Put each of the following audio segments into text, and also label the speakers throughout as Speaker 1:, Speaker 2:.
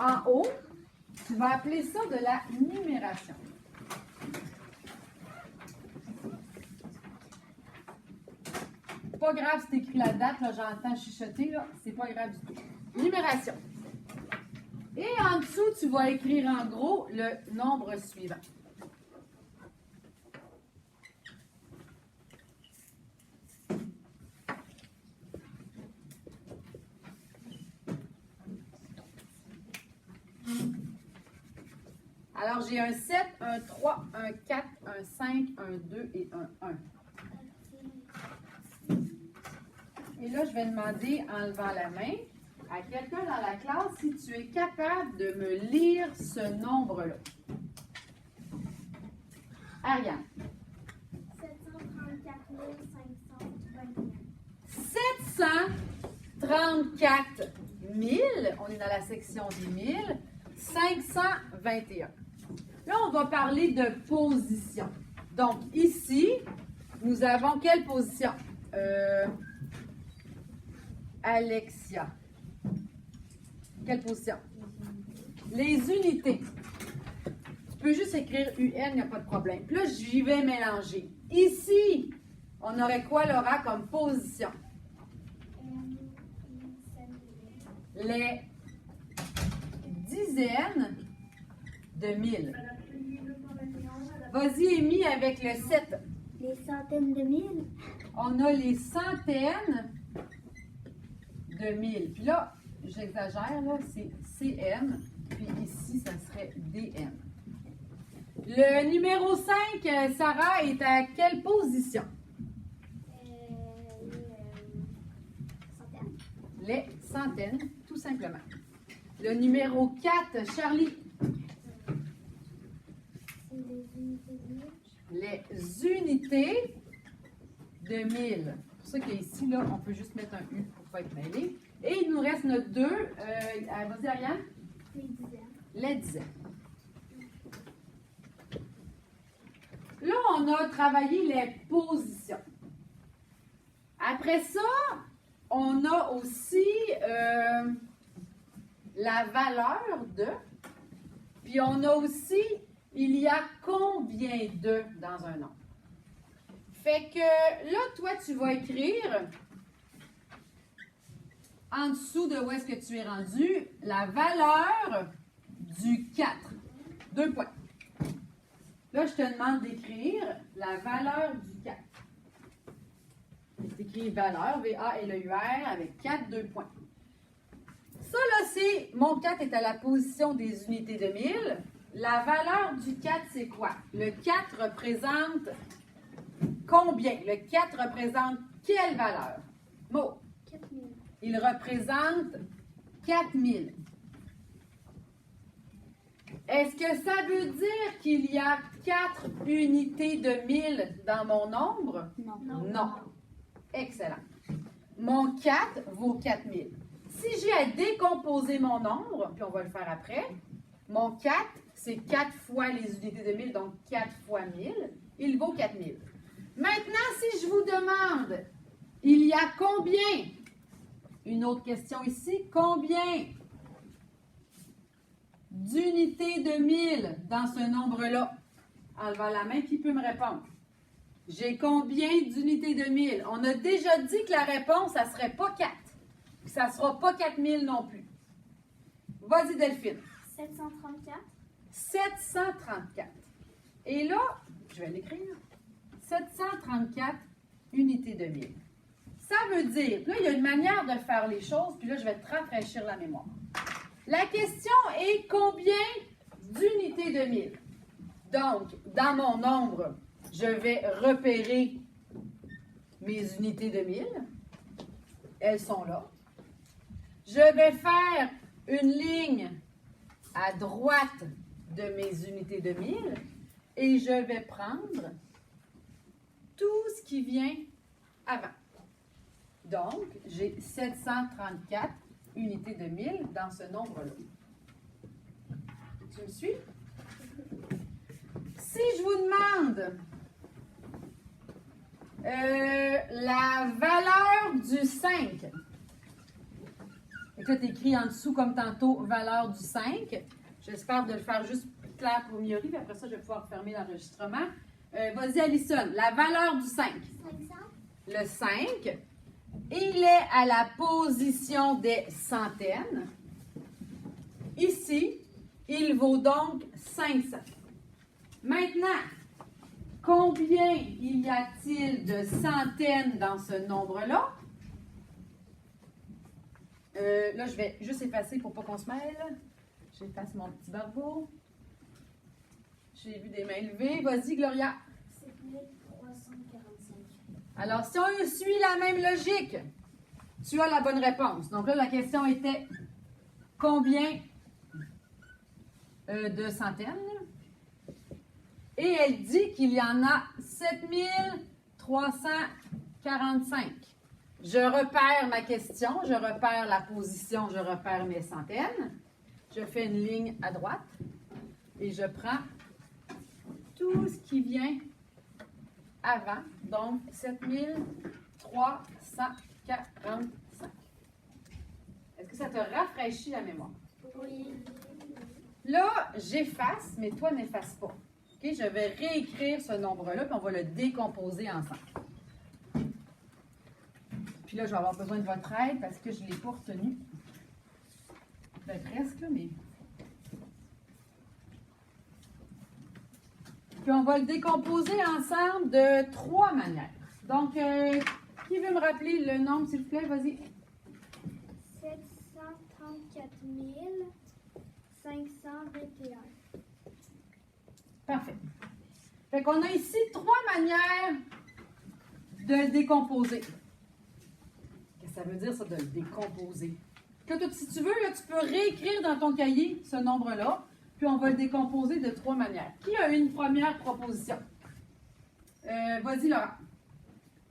Speaker 1: en haut, tu vas appeler ça de la numération. Pas grave si tu écris la date, là, j'entends chuchoter, là, c'est pas grave du tout. Numération. Et en dessous, tu vas écrire en gros le nombre suivant. Alors, j'ai un 7, un 3, un 4, un 5, un 2 et un 1. Et là, je vais demander, en levant la main, à quelqu'un dans la classe si tu es capable de me lire ce nombre-là. Ariane.
Speaker 2: 734 521.
Speaker 1: 734 000, on est dans la section des 1000, 521. Là, on va parler de position. Donc, ici, nous avons quelle position? Alexia. Quelle position? Les unités. Tu peux juste écrire UN, il n'y a pas de problème. Puis là, j'y vais mélanger. Ici, on aurait quoi, Laura, comme position? Les dizaines de mille. Vas-y, Amy, avec le 7.
Speaker 2: Les centaines de mille.
Speaker 1: On a les centaines de mille. Puis là, j'exagère, là, c'est CN. Puis ici, ça serait DN. Le numéro 5, Sarah, est à quelle position?
Speaker 2: Centaines.
Speaker 1: Les centaines, tout simplement. Le numéro 4, Charlie.
Speaker 2: C'est les unités de mille.
Speaker 1: Les unités de 1000. C'est pour ça qu'ici, là, on peut juste mettre un U pour ne pas être mêlé. Et il nous reste notre 2. Vas-y, Ariane.
Speaker 2: Les dizaines.
Speaker 1: Les dizaines. Là, on a travaillé les positions. Après ça, on a aussi la valeur de. Puis on a aussi, il y a combien de dans un nombre. Fait que là, toi, tu vas écrire en dessous de où est-ce que tu es rendu, la valeur du 4. 2 points. Là, je te demande d'écrire la valeur du 4. Tu écris valeur, V-A-L-E-U-R, avec 4, 2 points. Ça, là, c'est, mon 4 est à la position des unités de 1000. La valeur du 4, c'est quoi? Le 4 représente combien? Le 4 représente quelle valeur? Maud.
Speaker 2: 4000.
Speaker 1: Il représente 4000. Est-ce que ça veut dire qu'il y a 4 unités de 1000 dans mon nombre?
Speaker 2: Non.
Speaker 1: Non. Excellent. Mon 4 vaut 4000. Si j'ai à décomposer mon nombre, puis on va le faire après, mon 4, c'est 4 fois les unités de 1000, donc 4 fois 1000, il vaut 4000. Maintenant, si je vous demande, il y a combien? Une autre question ici, combien d'unités de 1000 dans ce nombre-là? En levant la main, qui peut me répondre? J'ai combien d'unités de 1000? On a déjà dit que la réponse, ça ne serait pas 4. Ça ne sera pas 4000 non plus. Vas-y, Delphine.
Speaker 2: 734.
Speaker 1: 734. Et là, je vais l'écrire. 734 unités de 1000. Ça veut dire, là, il y a une manière de faire les choses, puis là, je vais te rafraîchir la mémoire. La question est combien d'unités de 1000? Donc, dans mon nombre, je vais repérer mes unités de 1000. Elles sont là. Je vais faire une ligne à droite de mes unités de 1000 et je vais prendre tout ce qui vient avant. Donc, j'ai 734 unités de 1000 dans ce nombre-là. Tu me suis? Si je vous demande la valeur du 5, Et là, tu écris en dessous, comme tantôt, valeur du 5. J'espère de le faire juste plus clair pour Miori, puis après ça, je vais pouvoir fermer l'enregistrement. Vas-y, Alison, la valeur du 5.
Speaker 2: 500.
Speaker 1: Le 5, il est à la position des centaines. Ici, il vaut donc 500. Maintenant, combien y a-t-il de centaines dans ce nombre-là? Là, je vais juste effacer pour pas qu'on se mêle. J'efface mon petit barbeau. J'ai vu des mains levées. Vas-y, Gloria.
Speaker 2: 7345.
Speaker 1: Alors, si on suit la même logique, tu as la bonne réponse. Donc là, la question était combien de centaines? Et elle dit qu'il y en a 7345. Je repère ma question, je repère la position, je repère mes centaines. Je fais une ligne à droite et je prends tout ce qui vient avant, donc 7345. Est-ce que ça te rafraîchit la mémoire?
Speaker 2: Oui.
Speaker 1: Là, j'efface, mais toi, n'efface pas. Okay? Je vais réécrire ce nombre-là, puis on va le décomposer ensemble. Puis là, je vais avoir besoin de votre aide parce que je ne l'ai pas retenu. Ben, presque, là, mais... Puis on va le décomposer ensemble de 3 manières. Donc, qui veut me rappeler le nombre, s'il vous plaît? Vas-y.
Speaker 2: 734 521.
Speaker 1: Parfait. Fait qu'on a ici 3 manières de le décomposer. Qu'est-ce que ça veut dire, ça, de le décomposer? Que si tu veux, là, tu peux réécrire dans ton cahier ce nombre-là, puis on va le décomposer de 3 manières. Qui a une première proposition? Vas-y, Laura.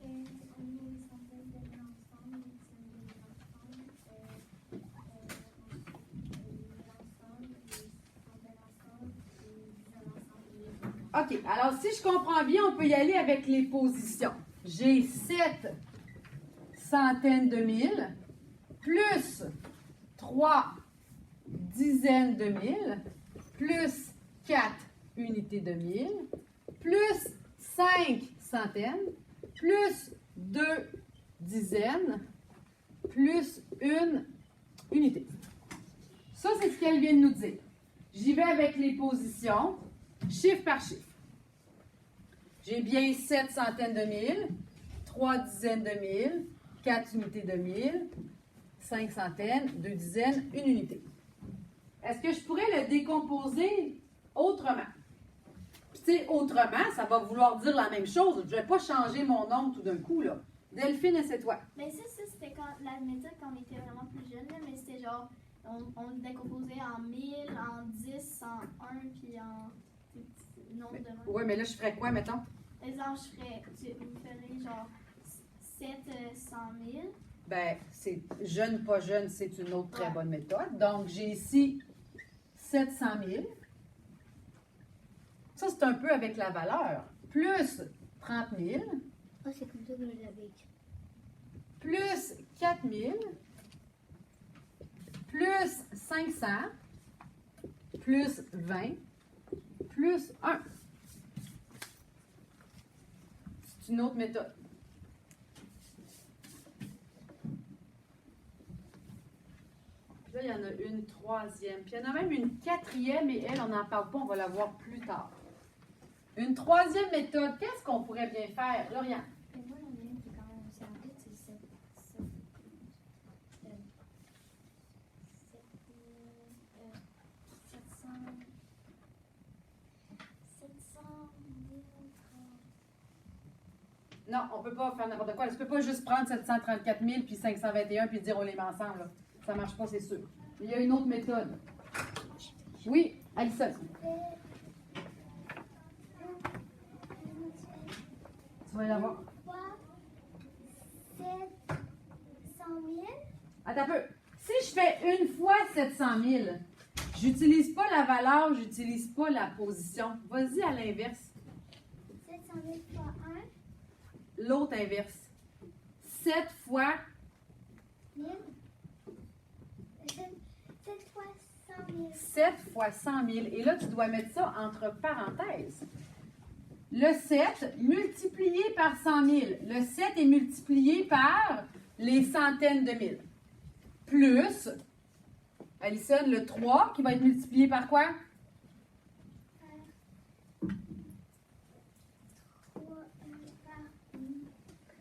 Speaker 2: On met les centaines de l'ensemble, les dizaines de l'ensemble, l'ensemble, les centaines ensemble, les dizaines ensemble.
Speaker 1: OK. Alors, si je comprends bien, on peut y aller avec les positions. J'ai 7 centaines de mille, plus 3 dizaines de mille, plus 4 unités de mille, plus 5 centaines, plus 2 dizaines, plus 1 unité. Ça, c'est ce qu'elle vient de nous dire. J'y vais avec les positions, chiffre par chiffre. J'ai bien 7 centaines de mille, 3 dizaines de mille, 4 unités de mille, 5 centaines, 2 dizaines, 1 unité. Est-ce que je pourrais le décomposer autrement? Puis, tu sais, autrement, ça va vouloir dire la même chose. Je ne vais pas changer mon nombre tout d'un coup, là. Delphine, essaie-toi.
Speaker 2: Mais ça c'était quand la méthode quand on était vraiment plus jeune, là, mais c'était genre, on le décomposait en 1000, en 10, en 1, puis en nombre de nombres.
Speaker 1: Oui, mais là, je ferais quoi, mettons?
Speaker 2: Par exemple, vous ferez genre 700 000.
Speaker 1: Ben, c'est jeune, pas jeune, c'est une autre très bonne méthode. Donc, j'ai ici 700 000. Ça, c'est un peu avec la valeur. Plus 30 000.
Speaker 2: Ah, c'est comme ça que je l'avais écrit.
Speaker 1: Plus 4 000. Plus 500. Plus 20. Plus 1. C'est une autre méthode. Puis là, il y en a une troisième. Puis il y en a même une quatrième, et elle, on n'en parle pas, on va la voir plus tard. Une troisième méthode, qu'est-ce qu'on pourrait bien faire, Lauriane?
Speaker 2: Mais moi, il y en a une qui est quand même assez rapide, c'est 700 000.
Speaker 1: Non, on ne peut pas faire n'importe quoi. Tu ne peux pas juste prendre 734 000 puis 521 puis dire on les met ensemble. Là. Ça ne marche pas, c'est sûr. Il y a une autre méthode. Oui, Alison. Tu vas y avoir.
Speaker 2: 700 000.
Speaker 1: Attends un peu. Si je fais une fois 700 000, j'utilise pas la valeur, j'utilise pas la position. Vas-y à l'inverse.
Speaker 2: 700 000 fois 1.
Speaker 1: L'autre inverse. 7 fois
Speaker 2: 1000. 000.
Speaker 1: 7 fois 100 000. Et là, tu dois mettre ça entre parenthèses. Le 7 multiplié par 100 000. Le 7 est multiplié par les centaines de mille. Plus, Alison, le 3 qui va être multiplié par quoi?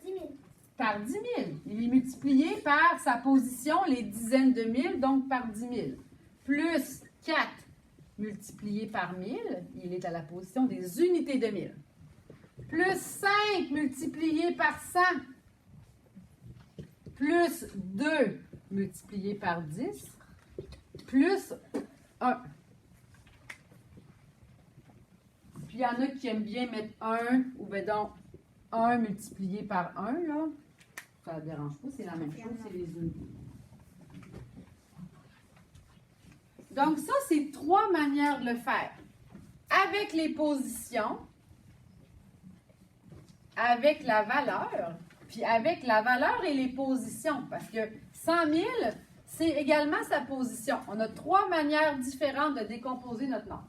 Speaker 2: 10 000.
Speaker 1: Par 10 000. Il est multiplié par sa position, les dizaines de mille, donc par 10 000. Plus 4 multiplié par 1000, il est à la position des unités de 1000. Plus 5 multiplié par 100. Plus 2 multiplié par 10. Plus 1. Puis il y en a qui aiment bien mettre 1, ou bien donc 1 multiplié par 1, là. Ça ne dérange pas, c'est la même chose, c'est les unités. Donc ça, c'est 3 manières de le faire. Avec les positions, avec la valeur, puis avec la valeur et les positions. Parce que 100 000, c'est également sa position. On a 3 manières différentes de décomposer notre nombre.